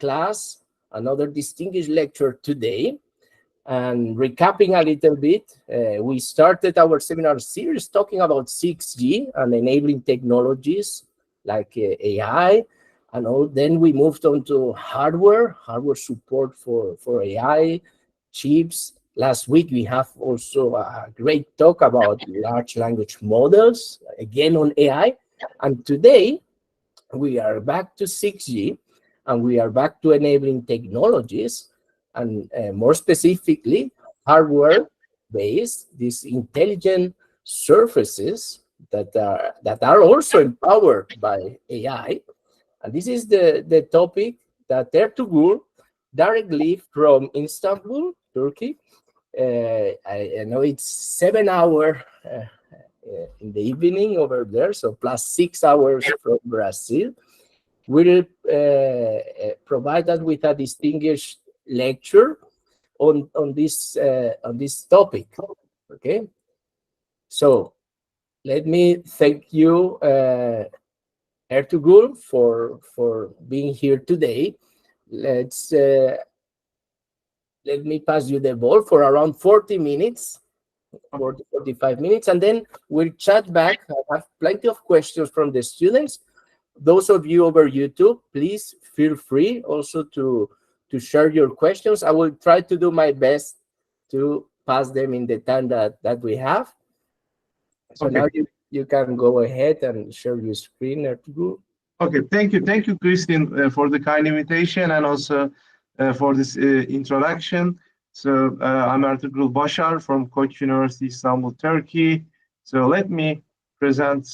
class, another distinguished lecture today. And recapping a little bit, we started our seminar series talking about 6G and enabling technologies like AI, and then we moved on to hardware support for AI, chips. Last week, we have also a great talk about large language models, again on AI. And today, we are back to 6G, and we are back to enabling technologies, and more specifically, hardware-based, these intelligent surfaces that are also empowered by AI. And this is the topic that Ertuğrul, directly from Istanbul, Turkey. I know it's 7 hours in the evening over there, so plus 6 hours from Brazil, will provide us with a distinguished lecture on this topic. Okay, so let me thank you, Ertuğrul, for being here today. Let me pass you the ball for around 40 minutes, 45 minutes, and then we'll chat back. I have plenty of questions from the students. Those of you over YouTube, please feel free also to share your questions. I will try to do my best to pass them in the time that we have. So now you can go ahead and share your screen, Ertuğrul. Okay, thank you, Christine, for the kind invitation and also for this introduction. So I'm Ertuğrul Başar from Koç University, Istanbul, Turkey. So let me present,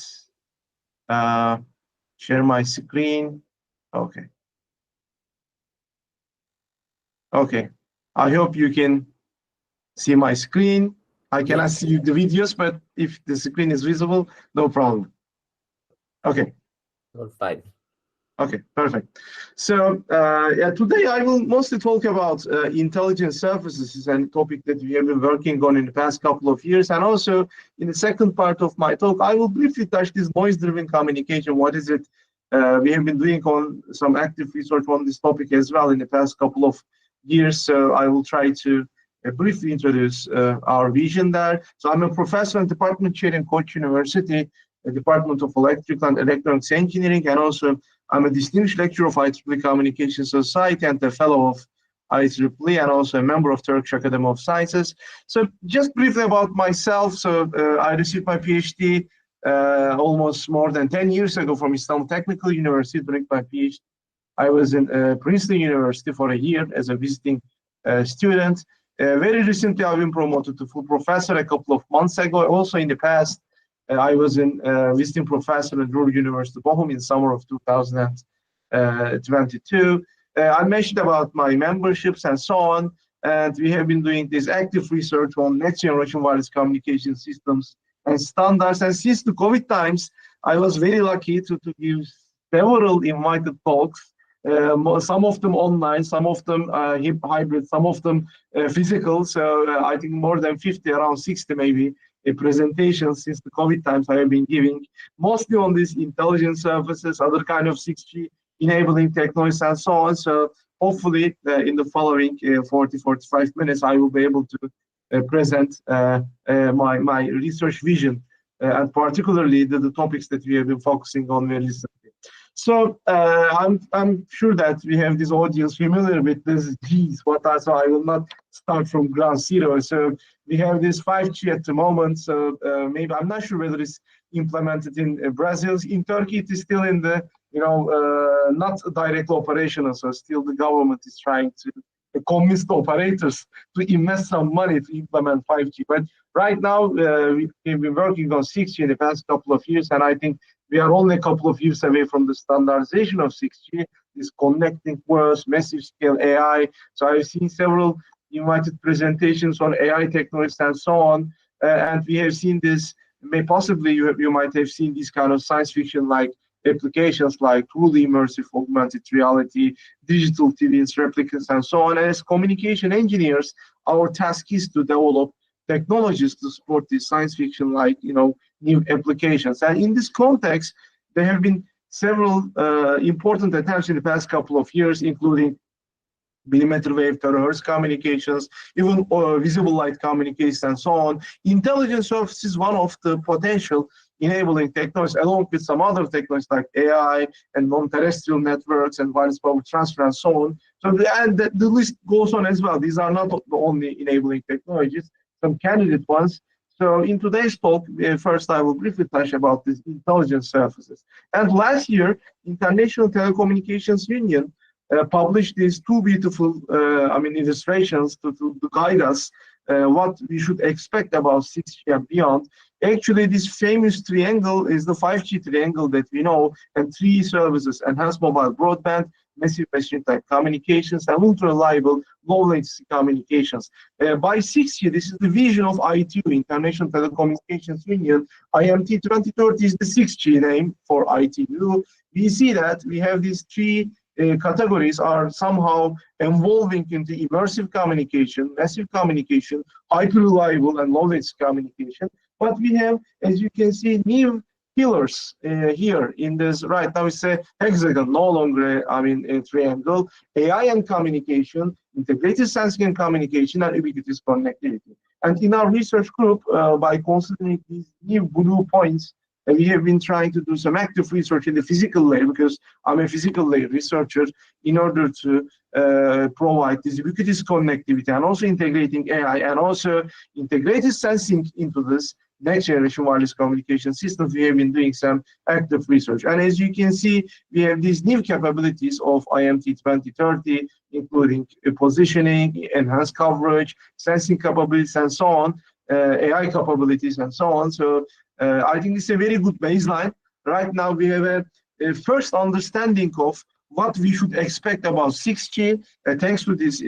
share my screen. Okay. Okay, I hope you can see my screen. I cannot see the videos, but if the screen is visible, no problem. Okay. All fine. Okay, perfect. So yeah, today I will mostly talk about intelligent surfaces. Is a topic that we have been working on in the past couple of years. And also in the second part of my talk, I will briefly touch this noise-driven communication. What is it? We have been doing on some active research on this topic as well in the past couple of years. So I will try to briefly introduce our vision there. So I'm a professor and department chair in Koç University, the Department of Electrical and Electronics Engineering, and also I'm a distinguished lecturer of IEEE Communication Society and a fellow of IEEE, and also a member of Turkish Academy of Sciences. So just briefly about myself. So I received my PhD almost more than 10 years ago from Istanbul Technical University. During my PhD, I was in Princeton University for a year as a visiting student. Very recently, I've been promoted to full professor a couple of months ago. Also in the past, I was in visiting professor at Ruhr University, Bochum in summer of 2022. I mentioned about my memberships and so on, and we have been doing this active research on next generation wireless communication systems and standards. And since the COVID times, I was very lucky to give several invited talks, some of them online, some of them hybrid, some of them physical. So I think more than 50, around 60 maybe, presentations since the COVID times I have been giving, mostly on these intelligent surfaces, other kind of 6G enabling technologies and so on. So hopefully in the following 40-45 minutes, I will be able to present my research vision and particularly the topics that we have been focusing on very recently. So I'm sure that we have this audience familiar with this G's, so I will not start from ground zero. So we have this 5G at the moment. So maybe I'm not sure whether it's implemented in Brazil. In Turkey, it is still in the not direct operational. So still the government is trying to convince the operators to invest some money to implement 5G. But right now we've been working on 6G in the past couple of years, and I think we are only a couple of years away from the standardization of 6G, this connecting worlds, massive scale AI. So I've seen several invited presentations on AI technologies and so on. And we have seen this, possibly you might have seen these kind of science fiction like applications like truly immersive augmented reality, digital TVs, replicas, and so on. And as communication engineers, our task is to develop technologies to support this science fiction like new applications. And in this context, there have been several important attempts in the past couple of years, including millimeter wave terahertz communications, even visible light communications, and so on. Intelligent surface is one of the potential enabling technologies, along with some other technologies like AI and non-terrestrial networks and wireless power transfer and so on. So the list goes on as well. These are not the only enabling technologies, some candidate ones. So in today's talk, first I will briefly touch about these intelligent surfaces. And last year, International Telecommunications Union published these two beautiful, illustrations to guide us what we should expect about 6G and beyond. Actually, this famous triangle is the 5G triangle that we know, and three services: enhanced mobile broadband, massive machine-type communications, and ultra-reliable low-latency communications. By 6G, this is the vision of ITU, International Telecommunications Union. IMT 2030 is the 6G name for ITU. We see that we have these three categories are somehow evolving into immersive communication, massive communication, hyper-reliable and low-latency communication. But we have, as you can see, new pillars here in this. Right now it's a hexagon, no longer a triangle. AI and communication, integrated sensing and communication, and ubiquitous connectivity. And in our research group, by considering these new blue points, we have been trying to do some active research in the physical layer, because I'm a physical layer researcher, in order to provide this ubiquitous connectivity and also integrating AI and also integrated sensing into this next generation wireless communication systems. We have been doing some active research. And as you can see, we have these new capabilities of IMT 2030, including positioning, enhanced coverage, sensing capabilities, and so on, AI capabilities, and so on. So I think it's a very good baseline. Right now, we have a first understanding of what we should expect about 6G, thanks to this,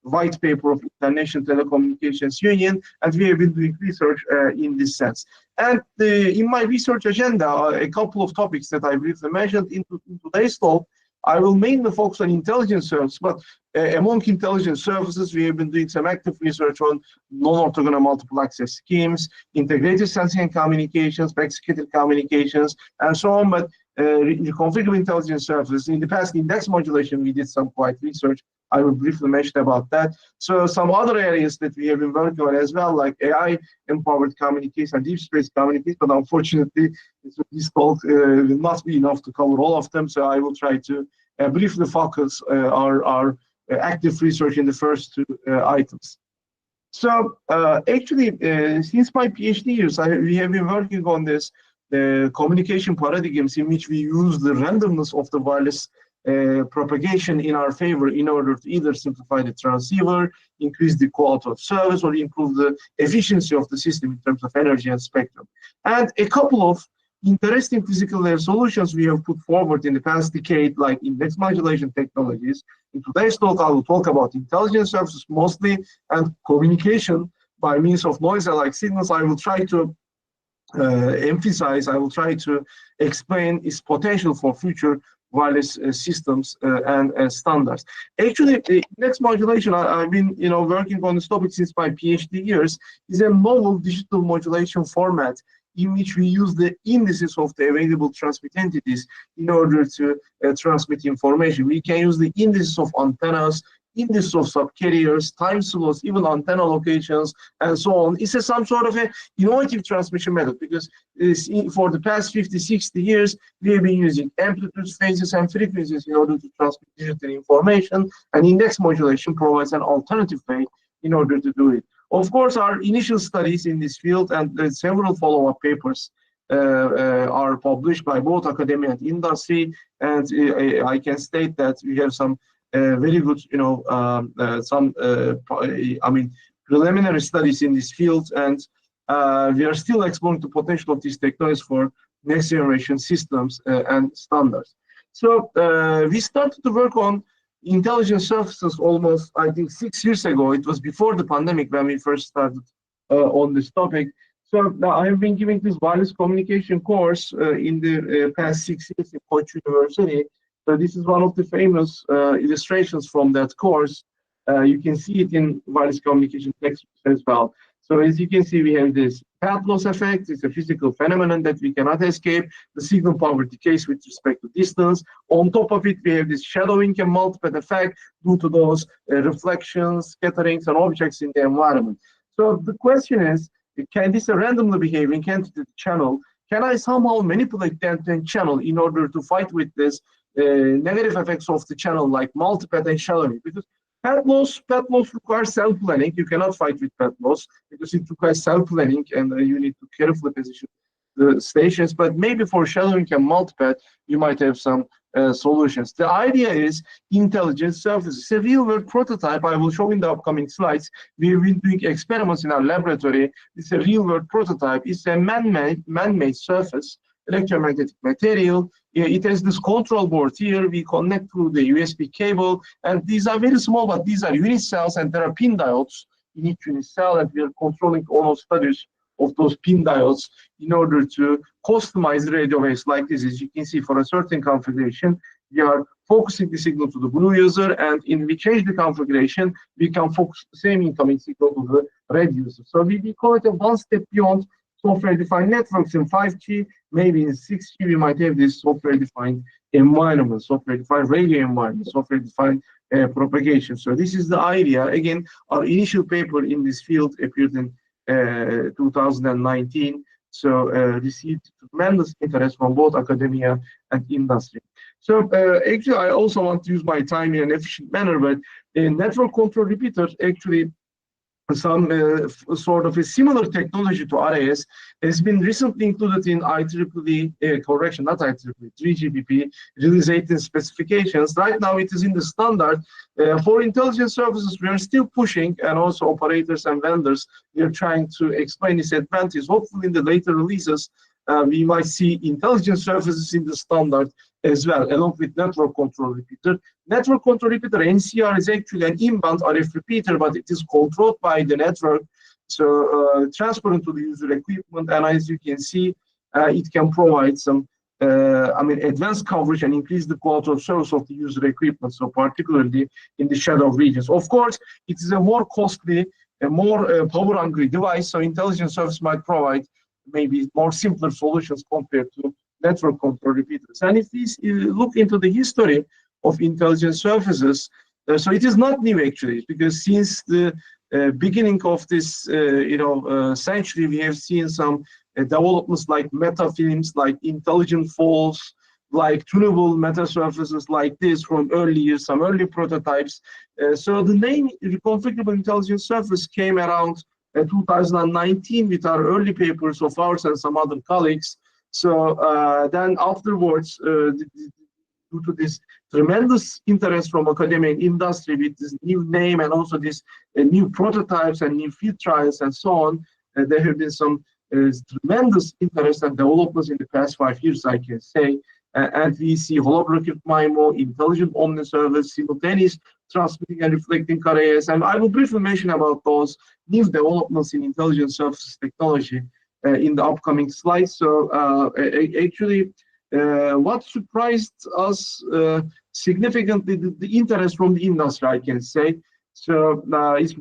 white paper of International Telecommunications Union, and we have been doing research in this sense. And in my research agenda, a couple of topics that I briefly mentioned in today's talk, I will mainly focus on intelligent services, but among intelligent services, we have been doing some active research on non-orthogonal multiple access schemes, integrated sensing and communications, executive communications, and so on. But reconfigurable intelligent services, in the past, index modulation, we did some quite research. I will briefly mention about that. So some other areas that we have been working on as well, like AI-empowered communication and deep space communication, but unfortunately, this talk will not be enough to cover all of them, so I will try to briefly focus our active research in the first two items. So actually, since my PhD years, we have been working on this communication paradigms in which we use the randomness of the wireless propagation in our favor in order to either simplify the transceiver, increase the quality of service, or improve the efficiency of the system in terms of energy and spectrum. And a couple of interesting physical layer solutions we have put forward in the past decade, like index modulation technologies. In today's talk, I will talk about intelligent services mostly, and communication by means of noise-alike signals. I will try to emphasize, I will try to explain its potential for future wireless systems and standards. Actually, index modulation, I've been working on this topic since my PhD years, is a novel digital modulation format in which we use the indices of the available transmit entities in order to transmit information. We can use the indices of antennas, indices of subcarriers, time slots, even antenna locations, and so on. It's some sort of an innovative transmission method, because for the past 50, 60 years, we have been using amplitudes, phases, and frequencies in order to transmit digital information, and index modulation provides an alternative way in order to do it. Of course, our initial studies in this field and several follow-up papers are published by both academia and industry, and I can state that we have some very good, preliminary studies in this field, and we are still exploring the potential of these technologies for next generation systems and standards. So we started to work on intelligent surfaces almost, I think, 6 years ago. It was before the pandemic when we first started on this topic. So now I have been giving this wireless communication course in the past 6 years in Koç University. So this is one of the famous illustrations from that course. You can see it in wireless communication textbooks as well. So as you can see, we have this path loss effect. It's a physical phenomenon that we cannot escape. The signal power decays with respect to distance. On top of it, we have this shadowing and multipath effect due to those reflections, scatterings, and objects in the environment. So the question is, can this a randomly behaving entity channel? Can I somehow manipulate the channel in order to fight with this negative effects of the channel, like multipath and shadowing? Because path loss requires self-planning. You cannot fight with path loss because it requires self-planning, and you need to carefully position the stations. But maybe for shadowing and multipath, you might have some solutions. The idea is intelligent surfaces. It's a real-world prototype. I will show in the upcoming slides. We've been doing experiments in our laboratory. It's a real-world prototype. It's a man-made surface, electromagnetic material. It has this control board here. We connect through the USB cable, and these are very small, but these are unit cells, and there are pin diodes in each unit cell, and we are controlling all of studies of those pin diodes in order to customize the radio waves like this. As you can see, for a certain configuration, we are focusing the signal to the blue user, and in we change the configuration, we can focus the same incoming signal to the red user. So we call it a one step beyond software-defined networks. In 5G, maybe in 6G, we might have this software-defined environment, software-defined radio environment, software-defined propagation. So this is the idea. Again, our initial paper in this field appeared in 2019. So received tremendous interest from both academia and industry. So actually, I also want to use my time in an efficient manner, but a network control repeater actually some sort of a similar technology to RIS has been recently included in IEEE, correction, not IEEE, 3GPP, Release 18 specifications. Right now it is in the standard. For intelligent services, we are still pushing, and also operators and vendors, we are trying to explain this advantage. Hopefully in the later releases, we might see intelligent services in the standard as well, along with network control repeater. Network control repeater, NCR, is actually an inbound RF repeater, but it is controlled by the network, so transparent to the user equipment. And as you can see, it can provide some, advanced coverage and increase the quality of service of the user equipment. So particularly in the shadow regions. Of course, it is a more costly, a more power-hungry device. So intelligent service might provide maybe more simpler solutions compared to network control repeaters. And if we look into the history of intelligent surfaces, so it is not new actually, because since the beginning of this century, we have seen some developments like metafilms, like intelligent falls, like tunable meta surfaces like this from early years, some early prototypes. So the name reconfigurable intelligent surface came around 2019 with our early papers of ours and some other colleagues. So then afterwards, due to this tremendous interest from academia and industry with this new name and also this new prototypes and new field trials and so on, there have been some tremendous interest and developments in the past 5 years, I can say. And we see holographic MIMO, intelligent omni-service, simultaneous transmitting and reflecting arrays. And I will briefly mention about those new developments in intelligent surfaces technology in the upcoming slides. So actually, what surprised us significantly, the interest from the industry, I can say. So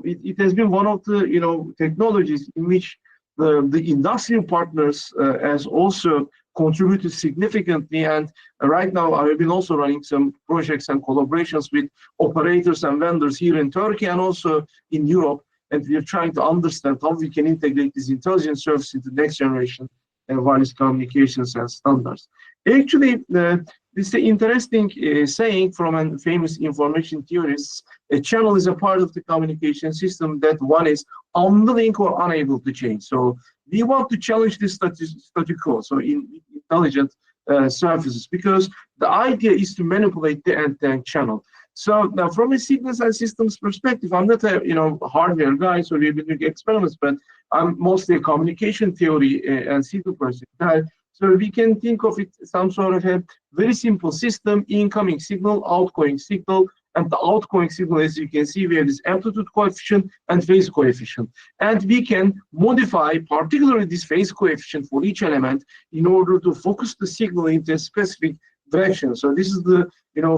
it has been one of the technologies in which the industrial partners has also contributed significantly. And right now I have been also running some projects and collaborations with operators and vendors here in Turkey and also in Europe. And we are trying to understand how we can integrate this intelligent service into next generation wireless communications and standards. Actually, this is an interesting saying from a famous information theorist. A channel is a part of the communication system that one is unwilling or unable to change. So we want to challenge this status quo, so in intelligent surfaces, because the idea is to manipulate the end-to-end channel. So now from a signals and systems perspective, I'm not a hardware guy, so we've been doing experiments, but I'm mostly a communication theory and signal person guy. So we can think of it some sort of a very simple system: incoming signal, outgoing signal, and the outgoing signal, as you can see, we have this amplitude coefficient and phase coefficient. And we can modify particularly this phase coefficient for each element in order to focus the signal into a specific direction. So this is the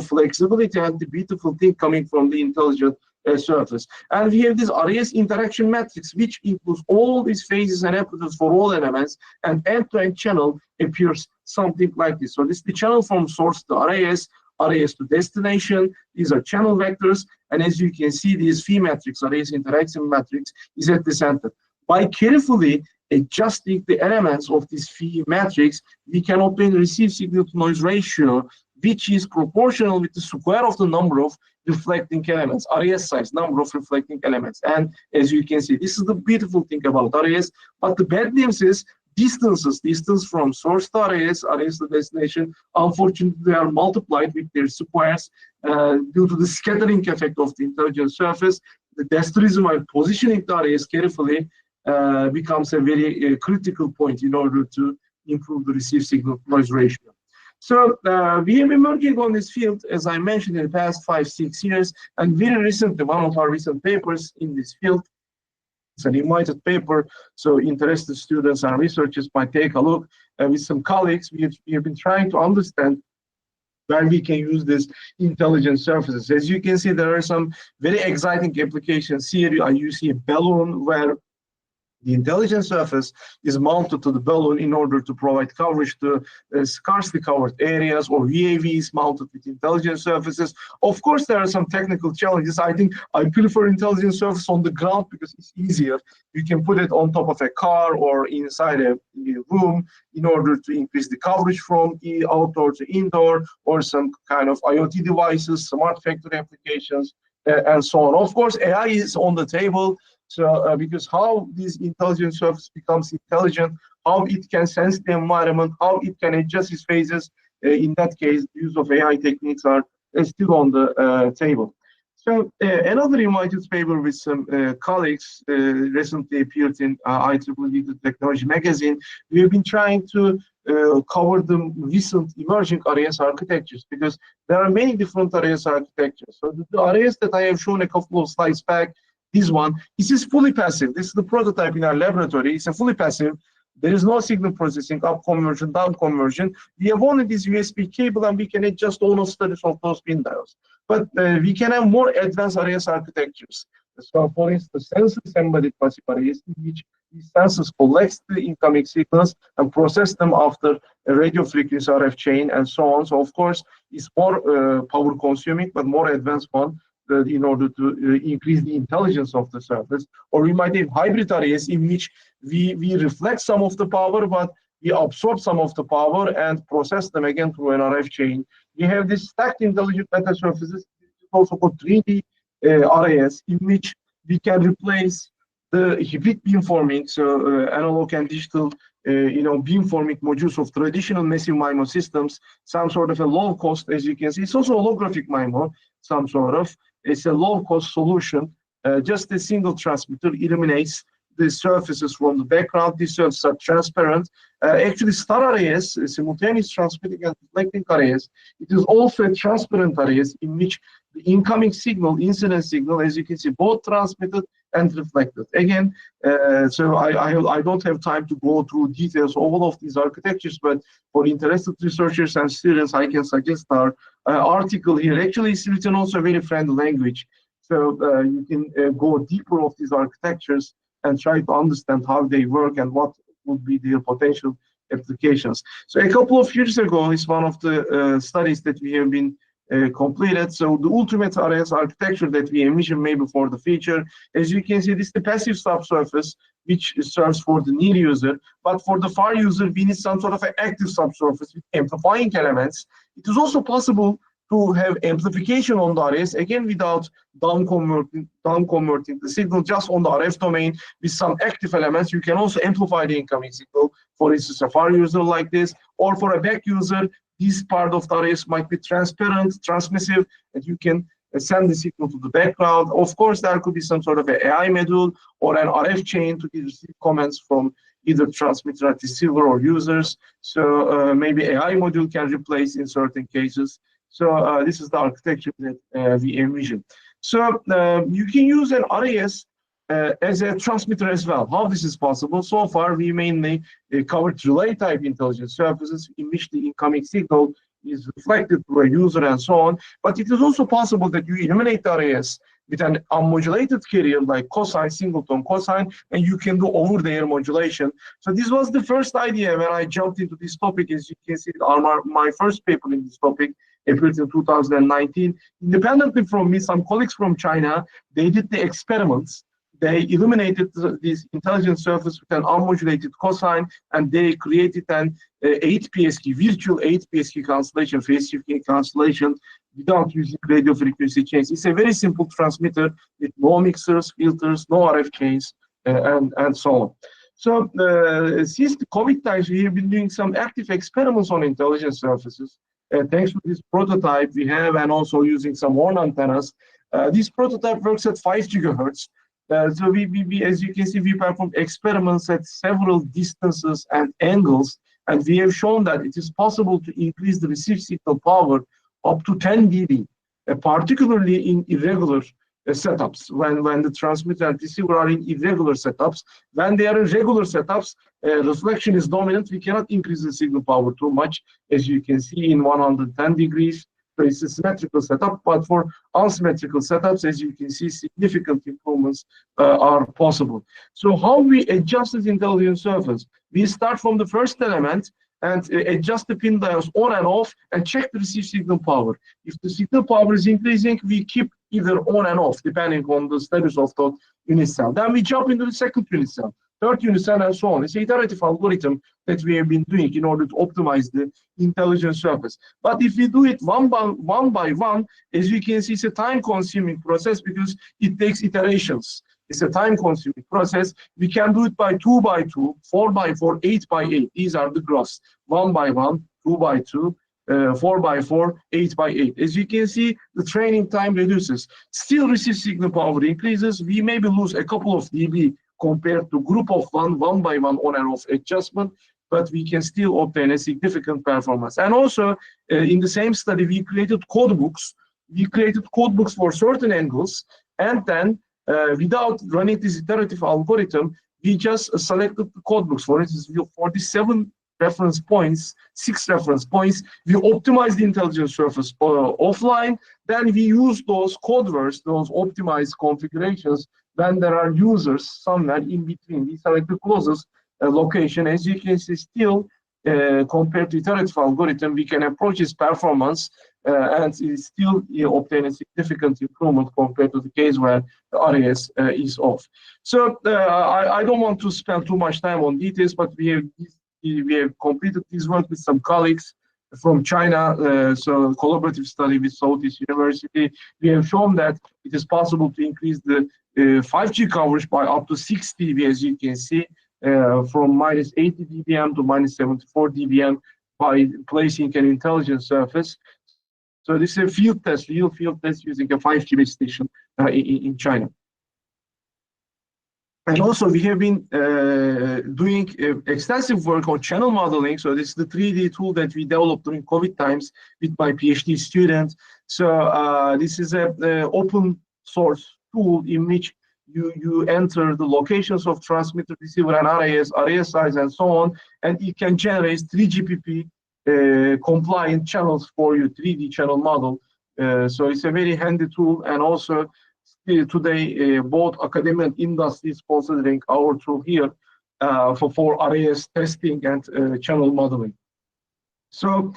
flexibility and the beautiful thing coming from the intelligent surface. And we have this RIS interaction matrix, which includes all these phases and amplitudes for all elements, and end-to-end channel appears something like this. So this is the channel from source to RIS, RIS to destination. These are channel vectors, and as you can see, this FEE matrix, RIS interaction matrix, is at the center. By carefully adjusting the elements of this FEE matrix, we can obtain receive signal to noise ratio, which is proportional with the square of the number of reflecting elements, RIS size, number of reflecting elements. And as you can see, this is the beautiful thing about RIS, but the bad news is distance from source to RIS, RIS to destination, unfortunately, they are multiplied with their squares due to the scattering effect of the intelligent surface. That's the reason why positioning the RIS carefully becomes a very critical point in order to improve the receive signal noise ratio. So we have been working on this field, as I mentioned, in the past 5-6 years, and very recently, one of our recent papers in this field, it's an invited paper, so interested students and researchers might take a look. With some colleagues, we have been trying to understand where we can use these intelligent surfaces. As you can see, there are some very exciting applications here. You see a balloon where the intelligent surface is mounted to the balloon in order to provide coverage to scarcely covered areas, or VAVs mounted with intelligent surfaces. Of course, there are some technical challenges. I think I prefer intelligent surface on the ground because it's easier. You can put it on top of a car or inside a room in order to increase the coverage from outdoor to indoor, or some kind of IoT devices, smart factory applications, and so on. Of course, AI is on the table. So because how this intelligent surface becomes intelligent, how it can sense the environment, how it can adjust its phases, in that case, use of AI techniques are still on the table. So another invited paper with some colleagues recently appeared in IEEE Technology magazine. We have been trying to cover the recent emerging RIS architectures, because there are many different RIS architectures. So the RIS that I have shown a couple of slides back, this one, this is fully passive. This is the prototype in our laboratory. It's a fully passive. There is no signal processing, up conversion, down conversion. We have only this USB cable, and we can adjust all the status of those pin diodes. But we can have more advanced RIS architectures. So, for instance, sensors embedded passive RIS, in which these sensors collect the incoming signals and process them after a radio frequency RF chain and so on. So, of course, it's more power consuming, but more advanced one. In order to increase the intelligence of the surface. Or we might have hybrid RIS in which we reflect some of the power, but we absorb some of the power and process them again through an RF chain. We have this stacked intelligent meta surfaces, also called 3D RIS, in which we can replace the hybrid beamforming, so analog and digital beamforming modules of traditional massive MIMO systems, some sort of a low cost, as you can see. It's also holographic MIMO, some sort of. It's a low-cost solution. Just a single transmitter eliminates the surfaces from the background. These surfaces are transparent. Actually, star RIS, simultaneous transmitting and reflecting RIS, it is also a transparent RIS in which the incoming signal, incident signal, as you can see, both transmitted and reflected. Again, so I don't have time to go through details of all of these architectures, but for interested researchers and students, I can suggest our article here. Actually, it's written also very friendly language. So you can go deeper of these architectures and try to understand how they work and what would be their potential applications. So a couple of years ago, it's one of the studies that we have been completed. So the ultimate RIS architecture that we envision maybe for the future, as you can see, this is the passive subsurface, which serves for the near user. But for the far user, we need some sort of an active subsurface with amplifying elements. It is also possible to have amplification on the RIS, again, without down converting the signal just on the RF domain with some active elements. You can also amplify the incoming signal, for instance, a far user like this, or for a back user, this part of the RIS might be transparent, transmissive, and you can send the signal to the background. Of course, there could be some sort of an AI module or an RF chain to receive comments from either transmitter, receiver, or users. So maybe AI module can replace in certain cases. So this is the architecture that we envision. So you can use an RIS as a transmitter as well. How this is possible? So far, we mainly covered relay type intelligent surfaces in which the incoming signal is reflected to a user and so on. But it is also possible that you eliminate the RIS with an unmodulated carrier like cosine, singleton cosine, and you can do over-the-air modulation. So this was the first idea when I jumped into this topic. As you can see, my first paper in this topic appeared in 2019. Independently from me, some colleagues from China, they did the experiments. They illuminated this intelligent surface with an unmodulated cosine, and they created an 8 PSK, virtual 8 PSK constellation, phase shifting constellation, without using radio frequency change. It's a very simple transmitter with no mixers, filters, no RF chains, and so on. So since the COVID times, we have been doing some active experiments on intelligent surfaces. Thanks to this prototype we have, and also using some horn antennas. This prototype works at 5 gigahertz. So we, as you can see, we performed experiments at several distances and angles, and we have shown that it is possible to increase the received signal power up to 10 dB, particularly in irregular setups, when the transmitter and receiver are in irregular setups. When they are in regular setups, reflection is dominant. We cannot increase the signal power too much, as you can see in 110 degrees. So it's a symmetrical setup, but for unsymmetrical setups, as you can see, significant improvements are possible. So how we adjust this intelligent surface? We start from the first element and adjust the pin diodes on and off and check the received signal power. If the signal power is increasing, we keep either on and off, depending on the status of the unit cell. Then we jump into the second unit cell, third unit cell, and so on. It's an iterative algorithm that we have been doing in order to optimize the intelligent surface. But if we do it one by one, as you can see, it's a time-consuming process because it takes iterations. It's a time-consuming process. We can do it by 2 by 2, 4 by 4, 8 by 8. These are the graphs: 1 by 1, 2 by 2, 4 by 4, 8 by 8. As you can see, the training time reduces. Still, received signal power increases. We maybe lose a couple of dB compared to group of 1 by 1 on and off adjustment, but we can still obtain a significant performance. And also, in the same study, we created code books. We created code books for certain angles, and then without running this iterative algorithm, we just selected the code books. For instance, for the 6 reference points, we optimize the intelligent surface offline. Then we use those code words, those optimized configurations, when there are users somewhere in between. These are like the closest location. As you can see, still, compared to iterative algorithm, we can approach its performance and still obtain a significant improvement compared to the case where the RIS is off. So I don't want to spend too much time on details, but we have completed this work with some colleagues from China, so collaborative study with Southeast University. We have shown that it is possible to increase the 5G coverage by up to 6 dB, as you can see, from minus 80 dBm to minus 74 dBm by placing an intelligent surface. So this is a field test, real field test using a 5G base station in China. And also, we have been doing extensive work on channel modeling. So this is the 3D tool that we developed during COVID times with my PhD student. So this is an open source tool in which you enter the locations of transmitter, receiver, and RIS size, and so on, and it can generate 3GPP compliant channels for your 3D channel model. So it's a very handy tool, and also today both academia and industry is considering our tool here for RIS testing and channel modeling. So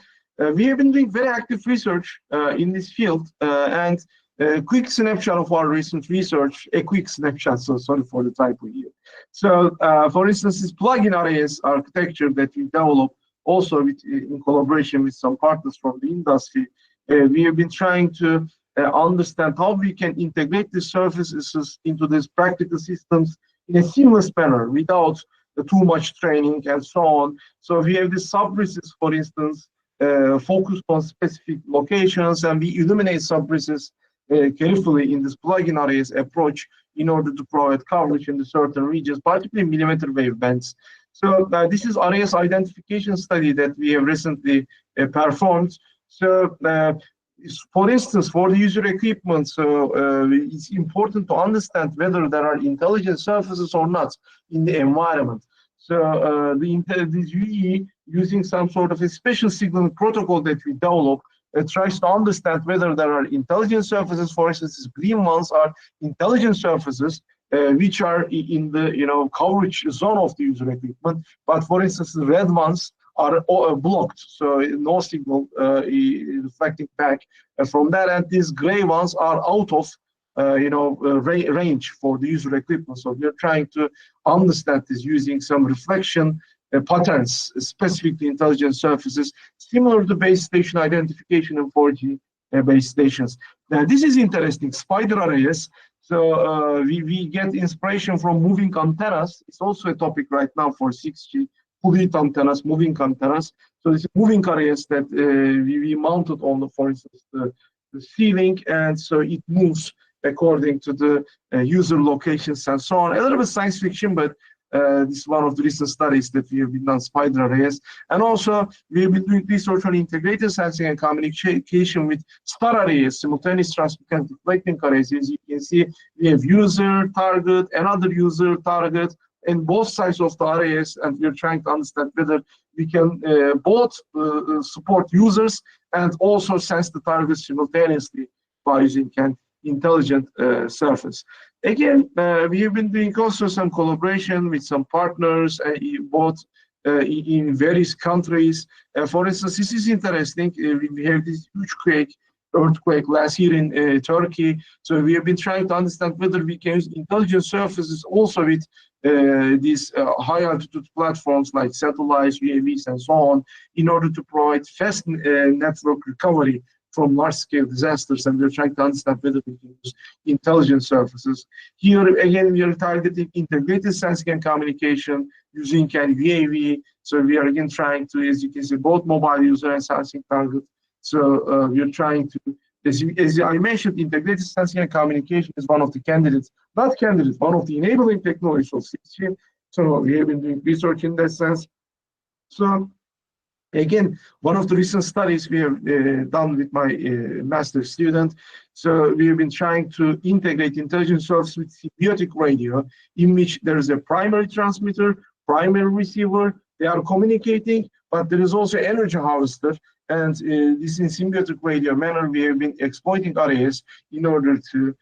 we have been doing very active research in this field, and a quick snapshot of our recent research, a quick snapshot, so sorry for the typo here. So for instance, this plug-in RIS architecture that we developed also in collaboration with some partners from the industry, we have been trying to understand how we can integrate the services into these practical systems in a seamless manner without too much training and so on. So we have the sub-RISes, for instance, focused on specific locations, and we illuminate sub-RISes carefully in this plug-in RIS approach in order to provide coverage in the certain regions, particularly millimeter wave bands. So this is RIS identification study that we have recently performed. So for instance, for the user equipment, so it's important to understand whether there are intelligent surfaces or not in the environment. So this UE, using some sort of a special signaling protocol that we develop, tries to understand whether there are intelligent surfaces. For instance, these green ones are intelligent surfaces, which are in the coverage zone of the user equipment. But for instance, the red ones are blocked, so no signal reflecting back from that. And these gray ones are out of range for the user equipment. So we're trying to understand this using some reflection patterns specific to intelligent surfaces, similar to base station identification in 4G base stations. Now, this is interesting, spider RIS. So we get inspiration from moving antennas. It's also a topic right now for 6G, fluid antennas, moving antennas. So it's moving RIS that we mounted on, for instance, the ceiling, and so it moves according to the user locations and so on. A little bit science fiction, but this is one of the recent studies that we have been done, spider RIS. And also, we have been doing research on integrated sensing and communication with star RIS, simultaneous transmit reflecting arrays. As you can see, we have user, target, another user, target, in both sides of the RIS, and we're trying to understand whether we can both support users and also sense the targets simultaneously by using an intelligent surface. Again, we have been doing also some collaboration with some partners, both in various countries. For instance, this is interesting. We have this huge earthquake last year in Turkey. So we have been trying to understand whether we can use intelligent surfaces also with these high altitude platforms like satellites, UAVs, and so on, in order to provide fast network recovery from large-scale disasters. And we're trying to understand whether we can use intelligent surfaces. Here, again, we are targeting integrated sensing and communication using an UAV. So we are again trying to, as you can see, both mobile user and sensing target. So we are trying to, as I mentioned, integrated sensing and communication is one of the candidates, not candidates, one of the enabling technologies of 6G. So we have been doing research in that sense. So again, one of the recent studies we have done with my master's student. So we have been trying to integrate intelligent surface with symbiotic radio, in which there is a primary transmitter, primary receiver. They are communicating, but there is also energy harvester. And this in symbiotic radio manner, we have been exploiting RIS in order to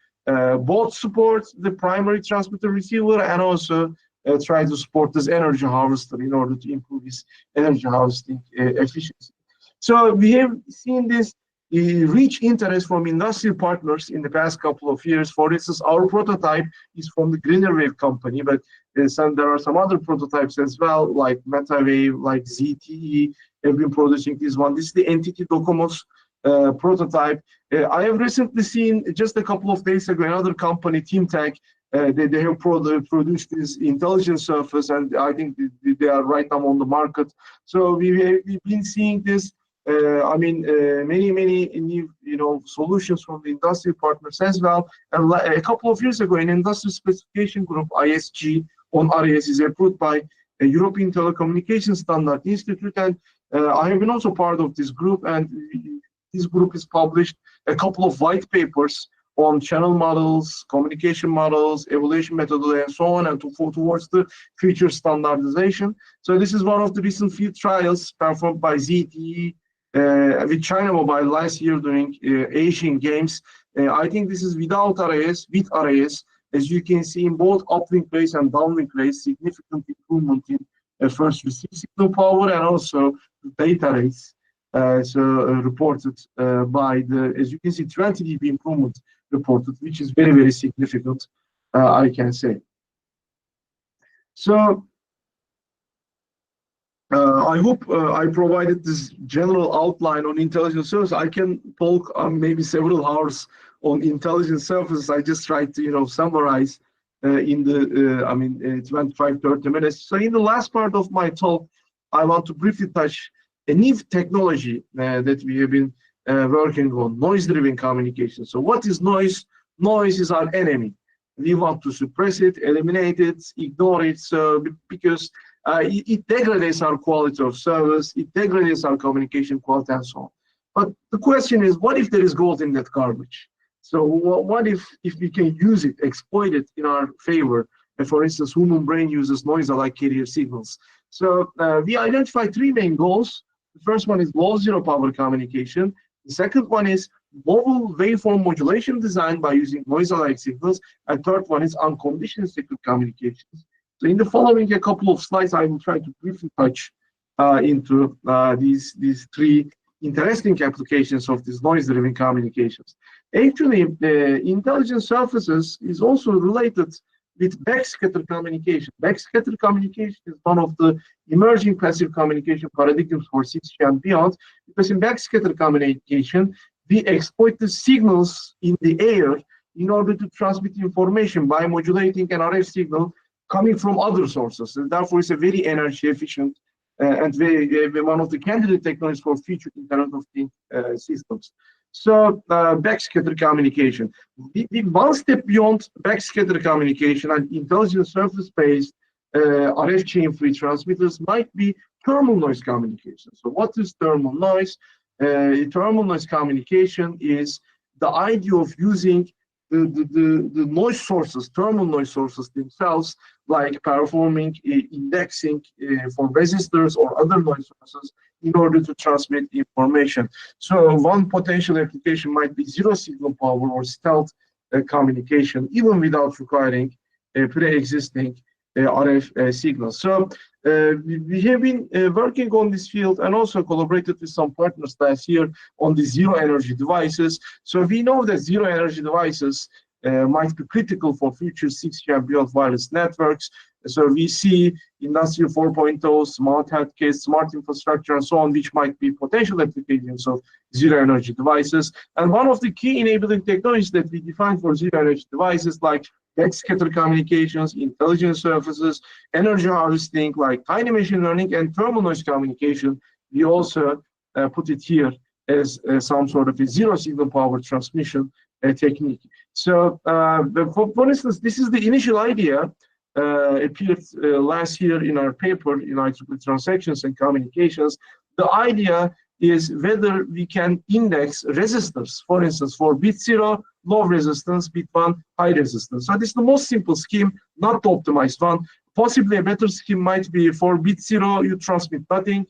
both support the primary transmitter receiver and also try to support this energy harvester in order to improve its energy harvesting efficiency. So we have seen this rich interest from industrial partners in the past couple of years. For instance, our prototype is from the Greener Wave company, but there are some other prototypes as well, like MetaWave, like ZTE, have been producing this one. This is the Entity Docomo's prototype. I have recently seen, just a couple of days ago, another company, TeamTech, they have produced this intelligent surface, and I think they are right now on the market. So we've been seeing this. Many new solutions from the industry partners as well. And a couple of years ago, an industry specification group, ISG, on RIS is approved by a European Telecommunication Standard Institute, and I have been also part of this group. And this group has published a couple of white papers on channel models, communication models, evaluation methodology, and so on, and towards the future standardization. So this is one of the recent field trials performed by ZTE with China Mobile last year during Asian Games. I think this is without RIS, with RIS. As you can see in both uplink rates and downlink rates, significant improvement in first receive signal power and also data rates. Reported by the, as you can see, 20 dB improvement reported, which is very, very significant, I can say. So I hope I provided this general outline on intelligent surfaces. I can talk maybe several hours on intelligent surfaces. I just tried to, summarize in the 25, 30 minutes. So in the last part of my talk, I want to briefly touch a new technology that we have been working on, noise-driven communication. So what is noise? Noise is our enemy. We want to suppress it, eliminate it, ignore it, so because it degrades our quality of service, it degrades our communication quality, and so on. But the question is, what if there is gold in that garbage? So what if we can use it, exploit it in our favor, For instance, human brain uses noise-alike carrier signals. So we identified three main goals. The first one is low zero power communication. The second one is mobile waveform modulation design by using noise-alike signals. And third one is unconditional secret communications. So in the following a couple of slides, I will try to briefly touch into these three interesting applications of these noise-driven communications. Actually, intelligent surfaces is also related with backscatter communication. Backscatter communication is one of the emerging passive communication paradigms for 6G and beyond, because in backscatter communication, we exploit the signals in the air in order to transmit information by modulating an RF signal coming from other sources. And therefore, it's a very energy efficient and one of the candidate technologies for future Internet of Things systems. So backscatter communication. The one step beyond backscatter communication and intelligent surface-based RF chain-free transmitters might be thermal noise communication. So what is thermal noise? Thermal noise communication is the idea of using the noise sources, thermal noise sources themselves, like performing indexing for resistors or other noise sources in order to transmit information. So one potential application might be zero signal power or stealth communication, even without requiring pre-existing RF signals. So we have been working on this field and also collaborated with some partners last year on the zero energy devices. So we know that zero energy devices might be critical for future 6G and beyond wireless networks. So we see Industry 4.0, smart healthcare, smart infrastructure, and so on, which might be potential applications of zero energy devices. And one of the key enabling technologies that we define for zero energy devices, like backscatter communications, intelligent surfaces, energy harvesting, like tiny machine learning, and thermal noise communication, we also put it here as some sort of a zero signal power transmission technique. So, for instance, this is the initial idea appeared last year in our paper in IEEE Transactions and Communications. The idea is whether we can index resistors, for instance, for bit 0, low resistance, bit 1, high resistance. So this is the most simple scheme, not the optimized one. Possibly a better scheme might be for bit 0, you transmit nothing,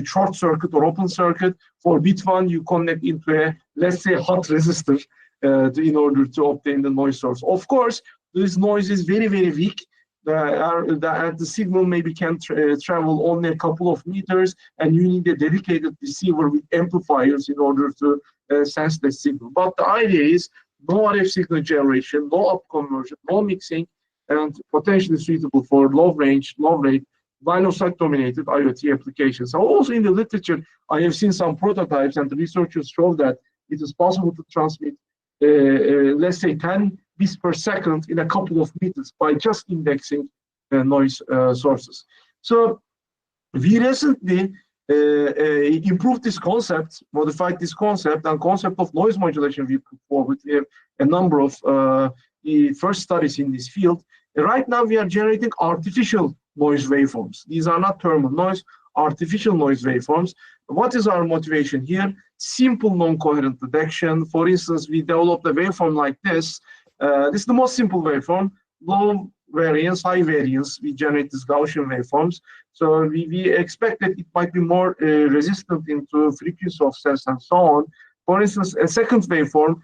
short circuit or open circuit. For bit 1, you connect into a, let's say, hot resistor in order to obtain the noise source. Of course, this noise is very, very weak. The signal maybe can travel only a couple of meters, and you need a dedicated receiver with amplifiers in order to sense the signal. But the idea is no RF signal generation, no up conversion, no mixing, and potentially suitable for low range, low rate, line of sight dominated IoT applications. So also in the literature, I have seen some prototypes, and the researchers show that it is possible to transmit, let's say, 10 bits per second in a couple of meters by just indexing noise sources. So we recently improved this concept, modified this concept, and concept of noise modulation we put forward. We have a number of the first studies in this field. Right now we are generating artificial noise waveforms. These are not thermal noise, artificial noise waveforms. What is our motivation here? Simple non-coherent detection. For instance, we developed a waveform like this. This is the most simple waveform, low variance, high variance. We generate these Gaussian waveforms. So we expect that it might be more resistant into frequency offsets and so on. For instance, a second waveform,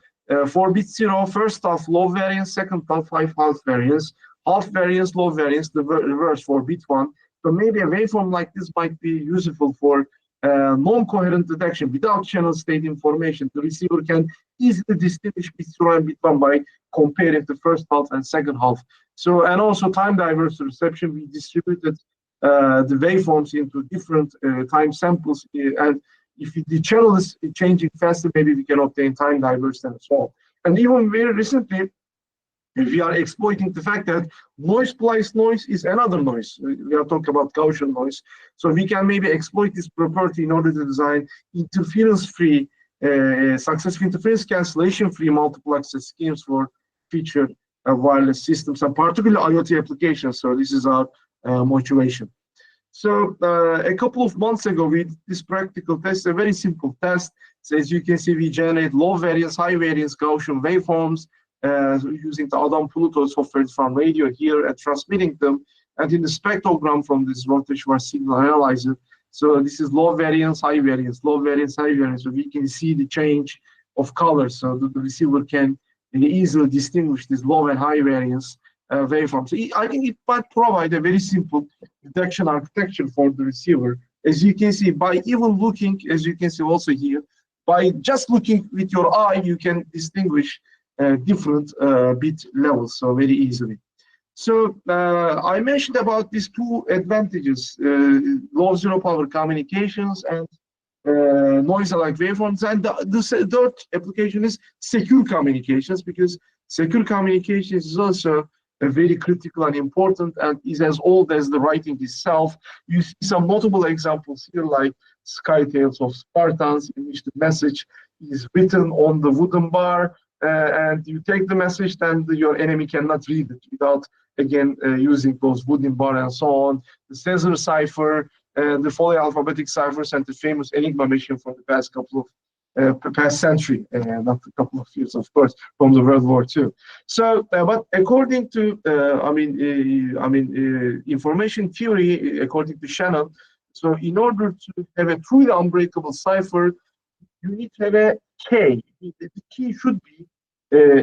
for bit 0, first half low variance, second half half variance, half variance, low variance, the reverse for bit 1. So maybe a waveform like this might be useful for non-coherent detection without channel state information. The receiver can easily distinguish bit 0 and bit 1 by comparing the first half and second half. So, and also time diverse reception, we distributed the waveforms into different time samples, and if the channel is changing faster, maybe we can obtain time diverse and so on. And even very recently, we are exploiting the fact that noise plus noise is another noise. We are talking about Gaussian noise. So we can maybe exploit this property in order to design interference-free, successful interference cancellation-free multiplexer schemes for future wireless systems, and particularly IoT applications. So this is our motivation. So a couple of months ago, we did this practical test, a very simple test. So as you can see, we generate low variance, high variance Gaussian waveforms using the Adam Pluto software from radio here and transmitting them, and in the spectrogram from this Rorschach signal analyzer. So this is low variance, high variance, low variance, high variance. So we can see the change of color, so the receiver can easily distinguish this low and high variance waveform. So I think it might provide a very simple detection architecture for the receiver. As you can see, by even looking, as you can see also here, by just looking with your eye, you can distinguish different bit levels, so very easily. So I mentioned about these two advantages, low zero power communications and noise-alike waveforms. And the third application is secure communications, because secure communications is also very critical and important and is as old as the writing itself. You see some notable examples here, like Sky Tales of Spartans, in which the message is written on the wooden bar, and you take the message, then your enemy cannot read it without, again, using those wooden bar and so on. The Caesar cipher, the Foley alphabetic ciphers, and the famous Enigma machine from the past couple of past century, not a couple of years, of course, from the World War II. So, but according to, information theory, according to Shannon, so in order to have a truly unbreakable cipher, you need to have a key. The key should be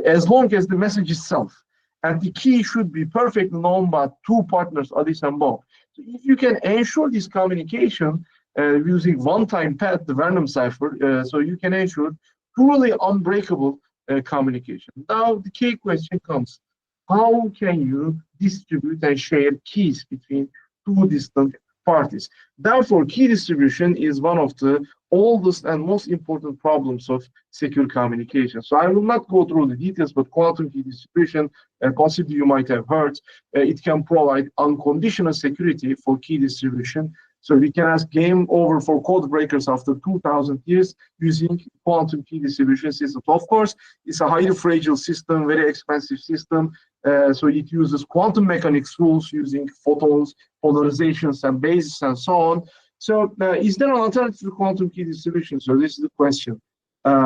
as long as the message itself, and the key should be perfectly known by two partners, Alice and Bob. So if you can ensure this communication using one-time pad, the random cipher, so you can ensure truly unbreakable communication. Now the key question comes: how can you distribute and share keys between two distant parties? Therefore, key distribution is one of the oldest and most important problems of secure communication. So I will not go through the details, but quantum key distribution, possibly you might have heard, it can provide unconditional security for key distribution. So we can ask game over for code breakers after 2,000 years using quantum key distribution systems. Of course, it's a highly fragile system, very expensive system. So it uses quantum mechanics rules using photons, polarizations, and bases, and so on. So is there an alternative to quantum key distribution? So this is the question.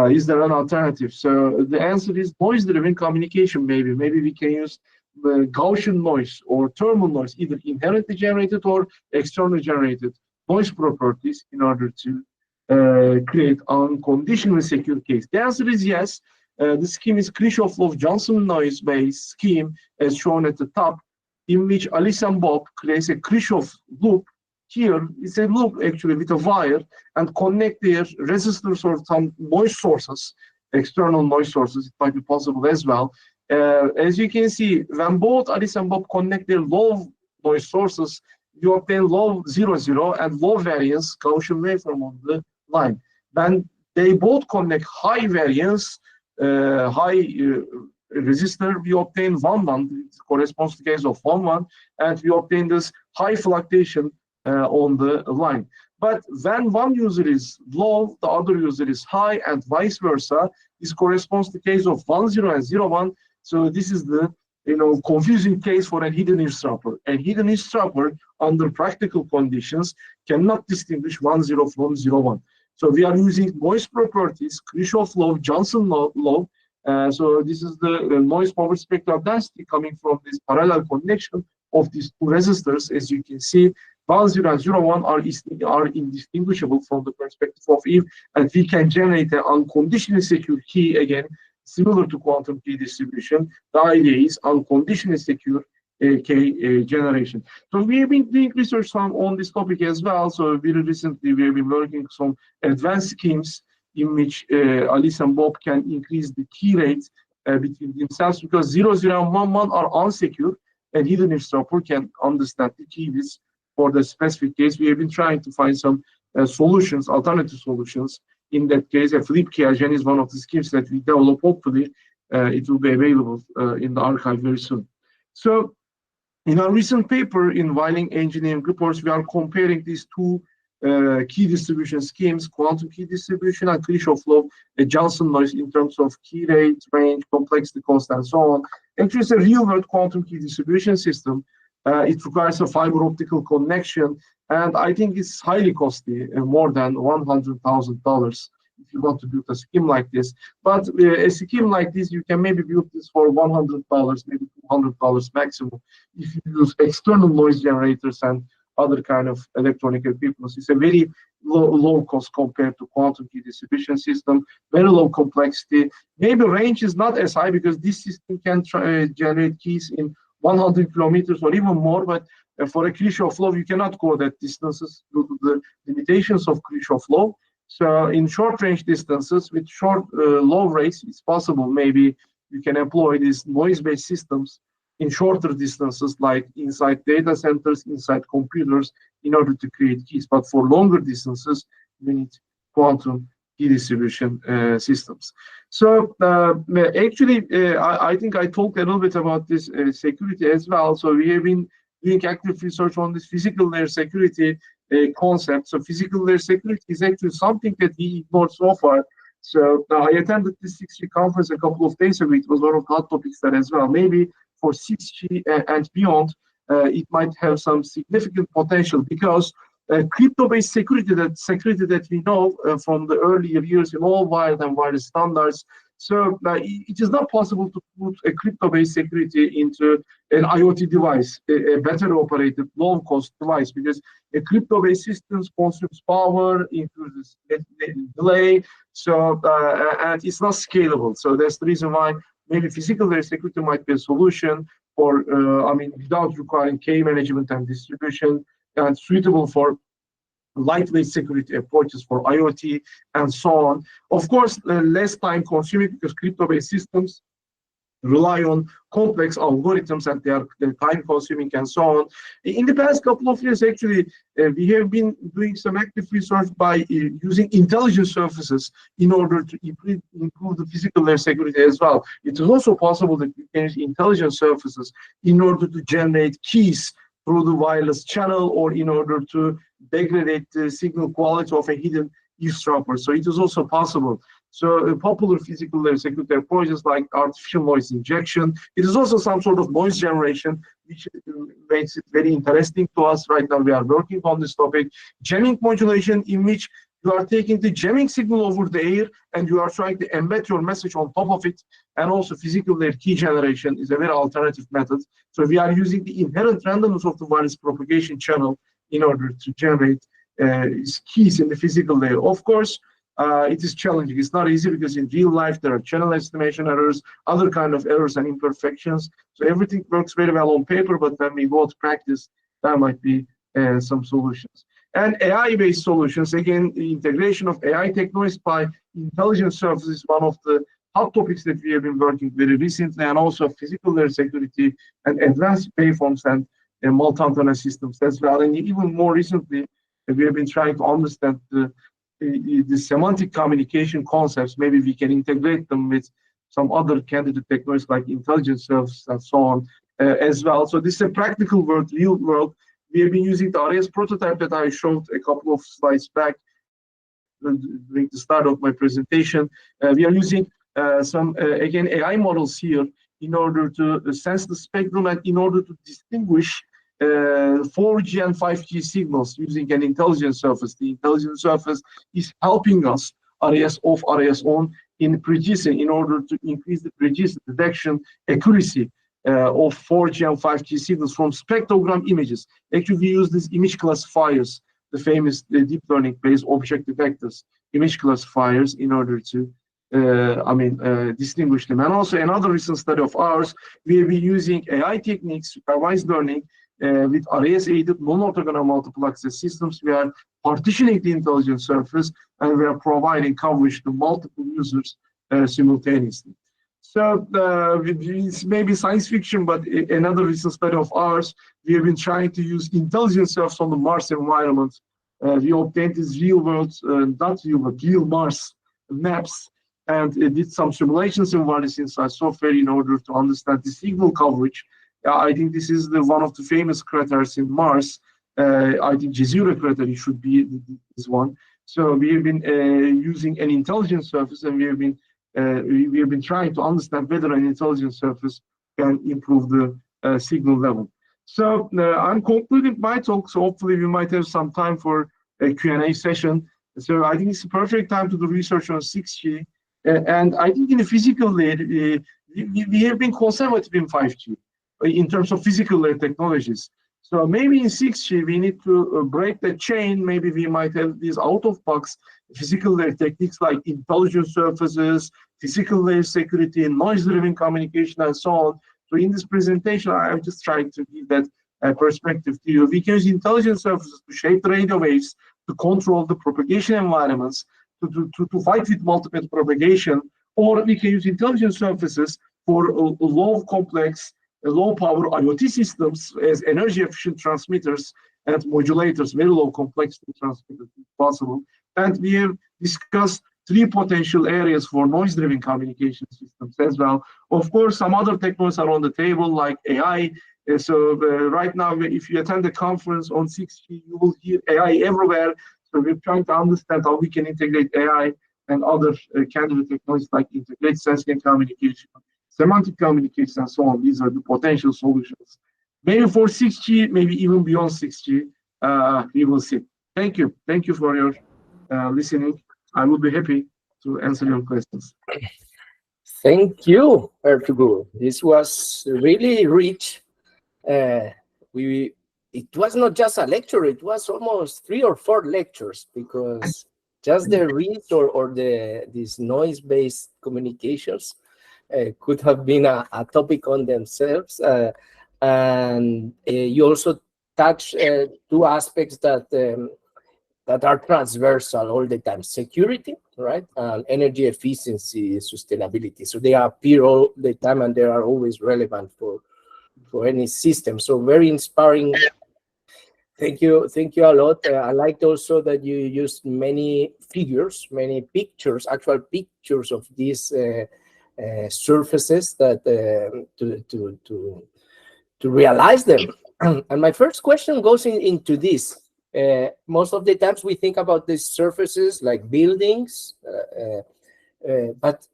Is there an alternative? So the answer is noise-driven communication, maybe. Maybe we can use Gaussian noise or thermal noise, either inherently generated or externally generated noise properties in order to create unconditionally secure case. The answer is yes. The scheme is Kirchhoff-Johnson noise-based scheme, as shown at the top, in which Alice and Bob creates a Kirchhoff loop. Here, it's a loop actually with a wire, and connect their resistors or some noise sources, external noise sources. It might be possible as well. As you can see, when both Alice and Bob connect their low noise sources, you obtain low 0, and low variance Gaussian waveform on the line. When they both connect high variance, high resistor, we obtain 1, it corresponds to the case of 1, and we obtain this high fluctuation on the line. But when one user is low, the other user is high, and vice versa, this corresponds to the case of 10 and 01. So this is the confusing case for a hidden eavesdropper. A hidden eavesdropper under practical conditions cannot distinguish 10 from 01. So we are using noise properties, Kirchhoff law, Johnson law. So this is the noise power spectral density coming from this parallel connection of these two resistors. As you can see, 10 and 01 are indistinguishable from the perspective of Eve, and we can generate an unconditionally secure key, again, similar to quantum key distribution. The idea is unconditionally secure key generation. So we have been doing research on this topic as well. So very recently we have been working on some advanced schemes in which Alice and Bob can increase the key rate between themselves, because 0, and 1 are unsecure, and hidden eavesdropper can understand the keys for the specific case. We have been trying to find some solutions, alternative solutions. In that case, a flip key agent is one of the schemes that we develop. Hopefully, it will be available in the archive very soon. So, in our recent paper in Weiling Engineering Reports, we are comparing these two key distribution schemes, quantum key distribution and Kirchhoff law, Johnson noise, in terms of key rate, range, complexity, cost, and so on. Actually, it's a real-world quantum key distribution system. It requires a fiber optical connection, and I think it's highly costly, more than $100,000 if you want to build a scheme like this. But a scheme like this, you can maybe build this for $100, maybe $200 maximum, if you use external noise generators and other kind of electronic equipment. It's a very low cost compared to quantum key distribution system, very low complexity. Maybe range is not as high because this system can generate keys in 100 kilometers or even more, but for a Kirchhoff law, you cannot go that distances due to the limitations of Kirchhoff law. So in short range distances with short low rates, it's possible maybe you can employ these noise-based systems in shorter distances, like inside data centers, inside computers, in order to create keys. But for longer distances, we need quantum key distribution systems. So actually, I think I talked a little bit about this security as well. So we have been doing active research on this physical layer security concept. So physical layer security is actually something that we ignored so far. So I attended this 6G conference a couple of days ago. It was one of the hot topics there as well. Maybe for 6G and beyond, it might have some significant potential, because crypto-based security that we know from the earlier years in all wired and wireless standards. So it is not possible to put a crypto-based security into an IoT device, a better operated, low-cost device, because a crypto-based system consumes power, increases delay, so and it's not scalable. So that's the reason why maybe physical layer security might be a solution for, without requiring key management and distribution, and suitable for lightweight security approaches for IoT and so on. Of course, less time consuming, because crypto-based systems rely on complex algorithms and they're time consuming and so on. In the past couple of years, actually, we have been doing some active research by using intelligent surfaces in order to improve the physical layer security as well. It is also possible that we can use intelligent surfaces in order to generate keys through the wireless channel, or in order to degrade the signal quality of a hidden eavesdropper. So it is also possible. So popular physical layer security approaches like artificial noise injection. It is also some sort of noise generation, which makes it very interesting to us. Right now we are working on this topic. Jamming modulation, in which you are taking the jamming signal over the air and you are trying to embed your message on top of it. And also physical layer key generation is a very alternative method. So we are using the inherent randomness of the wireless propagation channel in order to generate keys in the physical layer. Of course, it is challenging. It's not easy, because in real life there are channel estimation errors, other kind of errors and imperfections. So everything works very well on paper, but when we go to practice, there might be some solutions. And AI-based solutions, again, the integration of AI technologies by intelligent surfaces is one of the hot topics that we have been working very recently, and also physical layer security and advanced waveforms and multi-antenna systems as well. And even more recently, we have been trying to understand the semantic communication concepts. Maybe we can integrate them with some other candidate technologies like intelligent surfaces and so on as well. So this is a practical world, real world. We have been using the RIS prototype that I showed a couple of slides back during the start of my presentation. We are using again, AI models here in order to sense the spectrum and in order to distinguish 4G and 5G signals using an intelligent surface. The intelligent surface is helping us, RIS off, RIS on, in producing, in order to increase the precision detection accuracy of 4G and 5G signals from spectrogram images. Actually, we use these image classifiers, the famous deep learning-based object detectors, image classifiers, in order to distinguish them. And also another recent study of ours, we have been using AI techniques, supervised learning, with RIS-aided non-orthogonal multiple access systems. We are partitioning the intelligent surface and we are providing coverage to multiple users simultaneously. So it's maybe science fiction, but another recent study of ours, we have been trying to use intelligent surface on the Mars environment. We obtained these real world, not real, but real Mars maps, and did some simulations in wireless inside software in order to understand the signal coverage. I think this is one of the famous craters in Mars. I think Jezero crater, it should be this one. So we have been using an intelligent surface, and we have been trying to understand whether an intelligent surface can improve the signal level. So I'm concluding my talk. So hopefully we might have some time for a Q&A session. So I think it's a perfect time to do research on 6G. And I think in the physical layer, we have been conservative in 5G in terms of physical layer technologies. So maybe in 6G, we need to break the chain. Maybe we might have these out-of-box physical layer techniques like intelligent surfaces, physical layer security, noise-driven communication, and so on. So in this presentation, I'm just trying to give that perspective to you. We can use intelligent surfaces to shape the radio waves, to control the propagation environments, to fight with multiple propagation, or we can use intelligent surfaces for low complex, low power IoT systems as energy efficient transmitters and modulators, very low complexity transmitters if possible. And we have discussed 3 potential areas for noise-driven communication systems as well. Of course, some other technologies are on the table like AI. So right now, if you attend the conference on 6G, you will hear AI everywhere. So we're trying to understand how we can integrate AI and other candidate technologies like integrated sensing and communication, semantic communication, and so on. These are the potential solutions. Maybe for 6G, maybe even beyond 6G, we will see. Thank you. Thank you for your listening. I will be happy to answer your questions. Thank you, Ertuğrul. This was really rich. It was not just a lecture, it was almost 3 or 4 lectures, because just the RIS or these noise-based communications could have been a topic on themselves. And you also touched 2 aspects that are transversal all the time: security, right, and energy efficiency, sustainability. So they appear all the time, and they are always relevant for any system. So very inspiring. Thank you a lot. I liked also that you used many figures, many pictures, actual pictures of these surfaces that to realize them. And my first question goes into this. Most of the times we think about these surfaces like buildings, but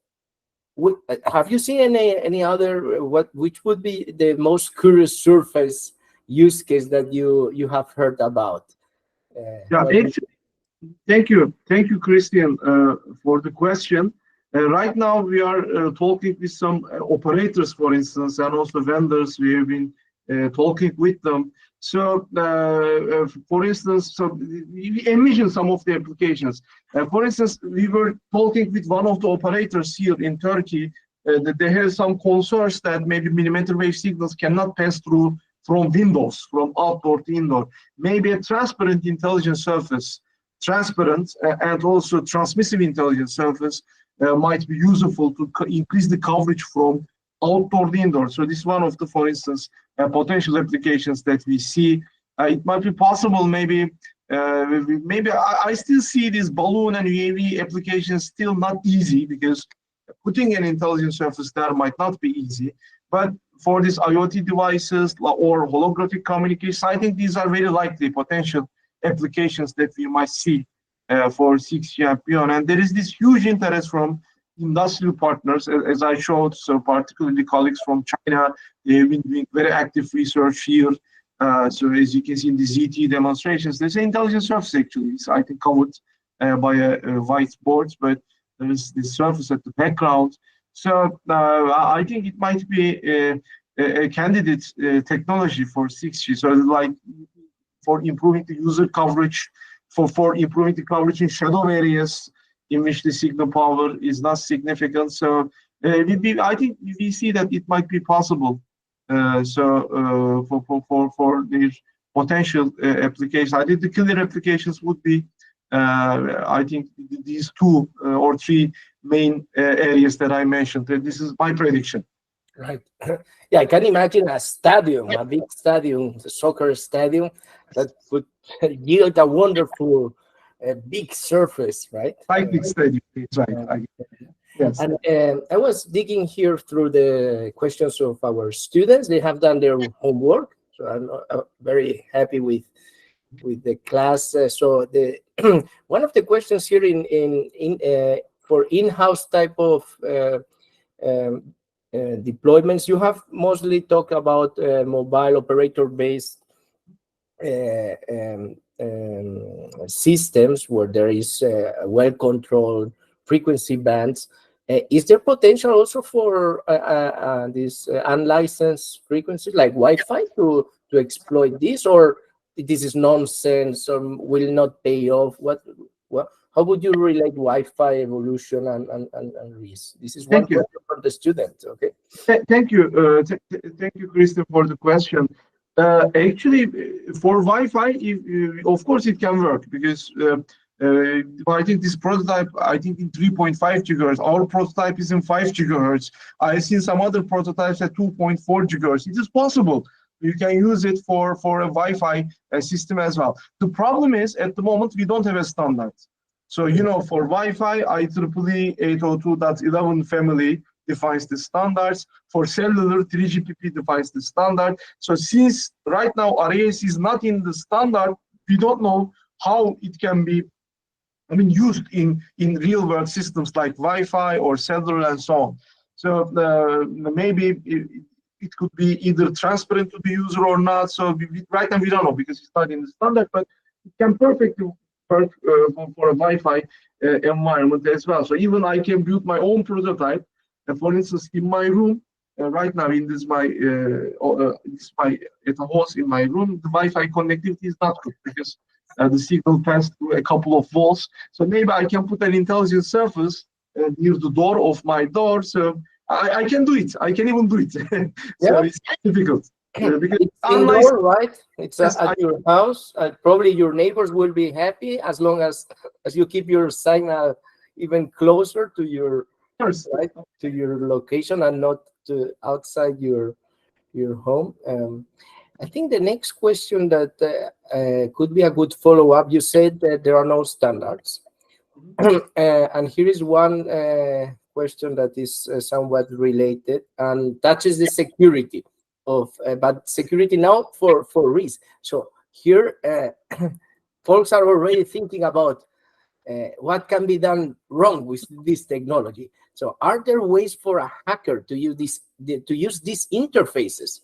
have you seen any other, which would be the most curious surface use case that you have heard about? Yeah, thank you, Christian, for the question. Right now, we are talking with some operators, for instance, and also vendors. We have been talking with them. So, for instance, so we envision some of the applications. For instance, we were talking with one of the operators here in Turkey that they have some concerns that maybe millimeter wave signals cannot pass through from windows, from outdoor to indoor. Maybe a transparent intelligent surface, transparent and also transmissive intelligent surface might be useful to increase the coverage from outdoor to indoor. So this is one of the, for instance, potential applications that we see. It might be possible, maybe I still see this balloon and UAV applications still not easy, because putting an intelligent surface there might not be easy. But for these IoT devices or holographic communication, I think these are very likely potential applications that we might see for 6G and beyond. And there is this huge interest from industrial partners, as I showed, so particularly colleagues from China. They have been doing very active research here. So as you can see in the ZT demonstrations, there's an intelligent surface actually. It's, I think, covered by a whiteboard, but there is this surface at the background. So I think it might be a candidate technology for 6G. So like for improving the user coverage, for improving the coverage in shadow areas in which the signal power is not significant. So I think we see that it might be possible. So for the potential applications, I think the killer applications would be, I think, these 2 or 3 main areas that I mentioned. This is my prediction. Right. Yeah, I can imagine a stadium, a big stadium, a soccer stadium, that would yield a wonderful big surface, right? Like big stadium, that's right. Yes. And I was digging here through the questions of our students. They have done their homework, so I'm very happy with the class. So the one of the questions here for in-house type of deployments, you have mostly talked about mobile operator-based systems where there is well-controlled frequency bands, is there potential also for these unlicensed frequencies like Wi-Fi to exploit this, or this is nonsense or will not pay off? How would you relate Wi-Fi evolution and RIS? This is one Thank you. question from the student. Okay. Thank you. Thank you, Kristen, for the question. Actually, for Wi-Fi, of course, it can work because I think this prototype, I think in 3.5 gigahertz. Our prototype is in 5 gigahertz. I've seen some other prototypes at 2.4 gigahertz. It is possible. You can use it for a Wi-Fi system as well. The problem is, at the moment, we don't have a standard. So, you know, for Wi-Fi, IEEE 802.11 family defines the standards. For cellular, 3GPP defines the standard. So since right now RIS is not in the standard, we don't know how it can be, I mean, used in real world systems like Wi-Fi or cellular and so on. So maybe it could be either transparent to the user or not. So right now we don't know because it's not in the standard, but it can perfectly work for a Wi-Fi environment as well. So even I can build my own prototype. For instance, in my room, right now in this my at a host in my room, the Wi-Fi connectivity is not good because the signal passed through a couple of walls. So maybe I can put an intelligent surface near the door of my door. So I can do it. I can even do it. So yeah. It's difficult. Because it's indoor, right? It's at your house. Probably your neighbors will be happy as long as you keep your signal even closer to your right, to your location and not outside your home. I think the next question that could be a good follow-up. You said that there are no standards, and here is one question that is somewhat related and touches the security of, but security now for RIS. So here, folks are already thinking about what can be done wrong with this technology. So are there ways for a hacker to use these interfaces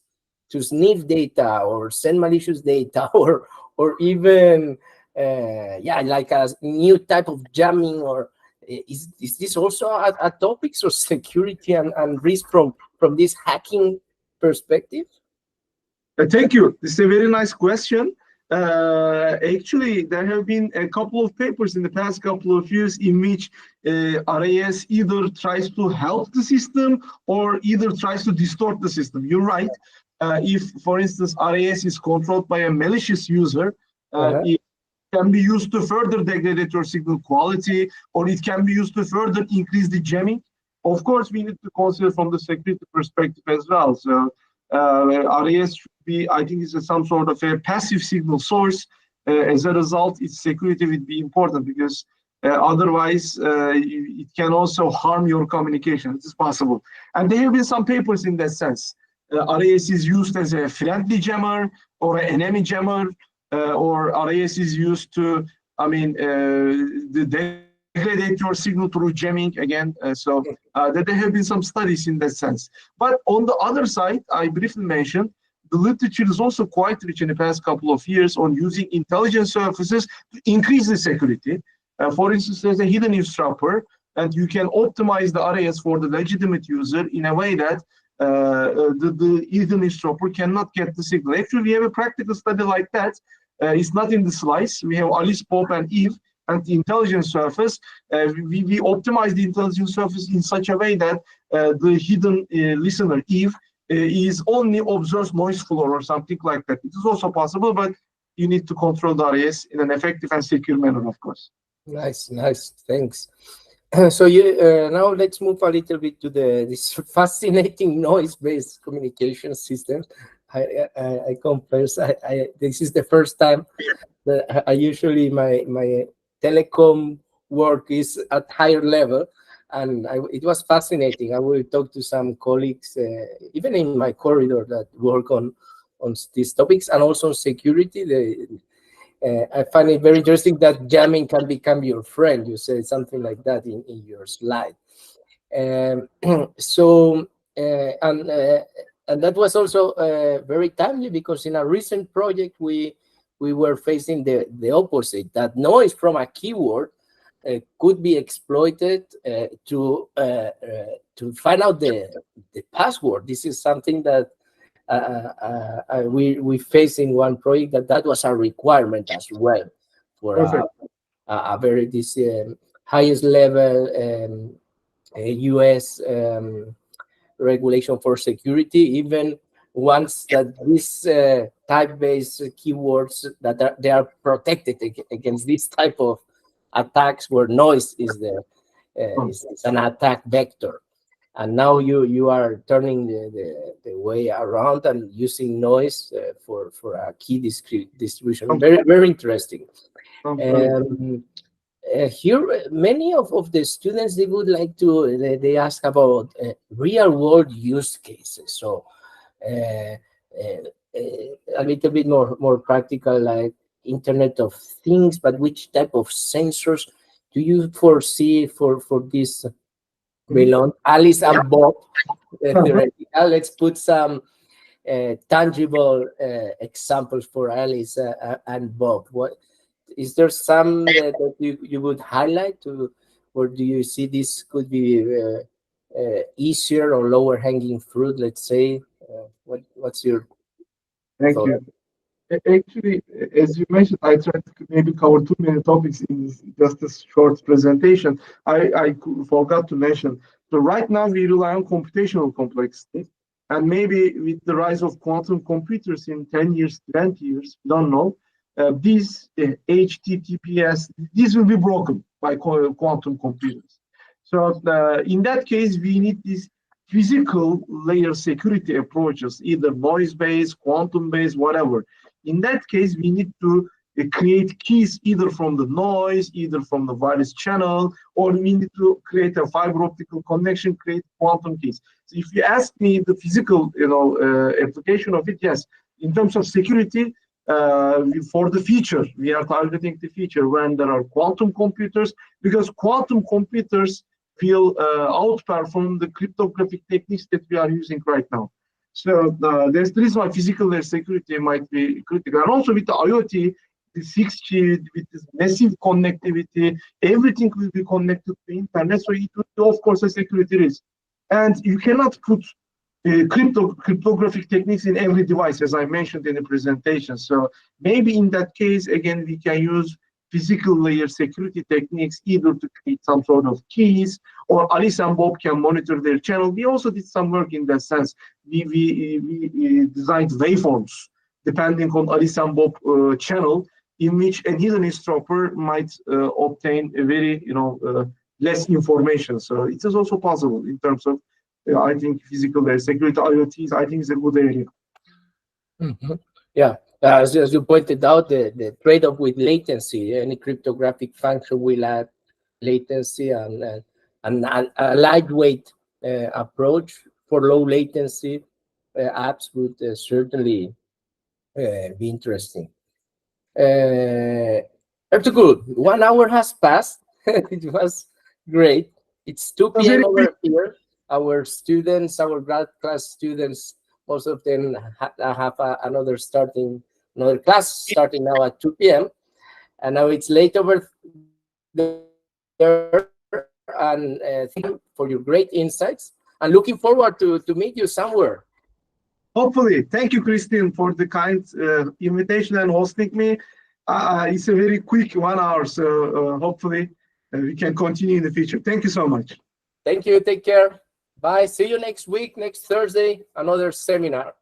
to sniff data or send malicious data or even like a new type of jamming? Or is this also a topic of security and risk from this hacking perspective? Thank you. This is a very nice question. Actually, there have been a couple of papers in the past couple of years in which RIS either tries to help the system or either tries to distort the system. You're right. If, for instance, RIS is controlled by a malicious user, it can be used to further degrade your signal quality, or it can be used to further increase the jamming. Of course, we need to consider from the security perspective as well. So RIS should be, I think, is some sort of a passive signal source. As a result, its security would be important because otherwise it can also harm your communication. It is possible. And there have been some papers in that sense. RIS is used as a friendly jammer or an enemy jammer, or RIS is used to, I mean, degrade your signal through jamming again. So there have been some studies in that sense. But on the other side, I briefly mentioned, the literature is also quite rich in the past couple of years on using intelligence surfaces to increase the security. For instance, there's a hidden eavesdropper, and you can optimize the RIS for the legitimate user in a way that the hidden eavesdropper cannot get the signal. Actually, we have a practical study like that. It's not in the slides. We have Alice, Pope, and Eve, and the intelligence surface. We optimize the intelligence surface in such a way that the hidden listener, Eve, is only observes noise floor or something like that. It is also possible, but you need to control the RIS in an effective and secure manner, of course. Nice, thanks. So now let's move a little bit to this fascinating noise-based communication system. I confess, this is the first time that I usually my telecom work is at higher level, and it was fascinating. I will talk to some colleagues, even in my corridor, that work on these topics and also on security. I find it very interesting that jamming can become your friend. You said something like that in your slide. So and that was also very timely because in a recent project we we were facing the opposite, that noise from a keyword could be exploited to find out the password. This is something that we face in one project, that was a requirement as well for a very this highest level US regulation for security. Even once that these type-based keywords that they are protected against this type of attacks, where noise is is an attack vector. And now you are turning the way around and using noise for a key distribution. Very, very interesting. Here, many of the students, they would like to, they ask about real world use cases. So a little bit more practical, like Internet of Things, but which type of sensors do you foresee for this? Beyond Alice and Bob, theoretical. Let's put some tangible examples for Alice and Bob. What is there some that you would highlight to, or do you see this could be easier or lower hanging fruit? Let's say, what's your Thank thought? you. Actually, as you mentioned, I tried to maybe cover too many topics in just a short presentation. I forgot to mention. So right now we rely on computational complexity, and maybe with the rise of quantum computers in 10 years, 20 years, don't know, these HTTPS, these will be broken by quantum computers. So in that case, we need these physical layer security approaches, either noise-based, quantum-based, whatever. In that case, we need to create keys either from the noise, either from the wireless channel, or we need to create a fiber optical connection, create quantum keys. So if you ask me the physical, application of it, yes. In terms of security, for the future, we are targeting the future when there are quantum computers, because quantum computers will outperform the cryptographic techniques that we are using right now. So there's the reason why physical layer security might be critical. And also with the IoT, the 6G, with this massive connectivity, everything will be connected to the internet. So it will be, of course, a security risk. And you cannot put cryptographic techniques in every device, as I mentioned in the presentation. So maybe in that case, again, we can use physical layer security techniques, either to create some sort of keys, or Alice and Bob can monitor their channel. We also did some work in that sense. We designed waveforms depending on Alice and Bob channel, in which a hidden eavesdropper might obtain a very less information. So it is also possible in terms of I think physical layer security, IoTs. I think is a good area. Mm-hmm. Yeah. As you pointed out, the trade-off with latency, any cryptographic function will add latency, and a lightweight approach for low latency apps would certainly be interesting. Ertuğrul, 1 hour has passed. It was great. It's 2 p.m. over here. Our students, our grad class students, most of them have another class starting now at 2 p.m. And now it's late over there. And thank you for your great insights. And looking forward to meet you somewhere. Hopefully. Thank you, Christine, for the kind invitation and hosting me. It's a very quick 1 hour, so hopefully we can continue in the future. Thank you so much. Thank you. Take care. Bye. See you next week, next Thursday, another seminar.